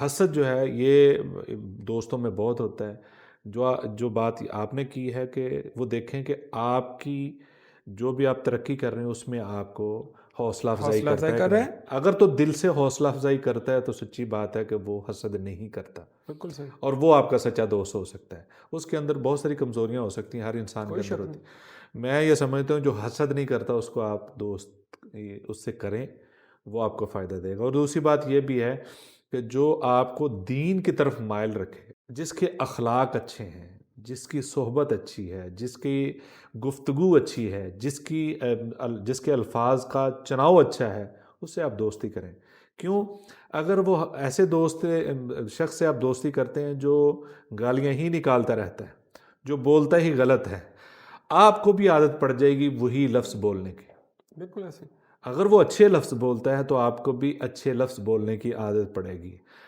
हसद जो है ये दोस्तों में बहुत होता है। जो बात आपने की है कि वो देखें कि आपकी जो भी आप तरक्की कर रहे हैं उसमें आपको हौसला अफजाई हौसला करता अफजाई है कि कर रहे नहीं। हैं। अगर तो दिल से हौसला अफजाई करता है तो सच्ची बात है कि वो हसद नहीं करता, बिल्कुल सही। और वो आपका सच्चा दोस्त हो सकता है। उसके अंदर बहुत सारी कमजोरियां हो सकती हैं, हर इंसान के कोई अंदर शक होती नहीं। हैं। मैं ये समझता हूँ जो हसद नहीं करता उसको आप दोस्त उससे करें, वो आपको फ़ायदा देगा। और दूसरी बात ये भी है कि जो आपको दीन की तरफ माइल रखे, जिसके अखलाक अच्छे हैं, जिसकी सोहबत अच्छी है, जिसकी गुफ्तगू अच्छी है, जिसके अल्फाज का चुनाव अच्छा है, उससे आप दोस्ती करें। क्यों? अगर वो ऐसे दोस्त शख्स से आप दोस्ती करते हैं जो गालियाँ ही निकालता रहता है, जो बोलता ही गलत है, आपको भी आदत पड़ जाएगी वही लफ्ज़ बोलने की। बिल्कुल ऐसे। अगर वो अच्छे लफ्ज़ बोलता है तो आपको भी अच्छे लफ्ज़ बोलने की आदत पड़ेगी।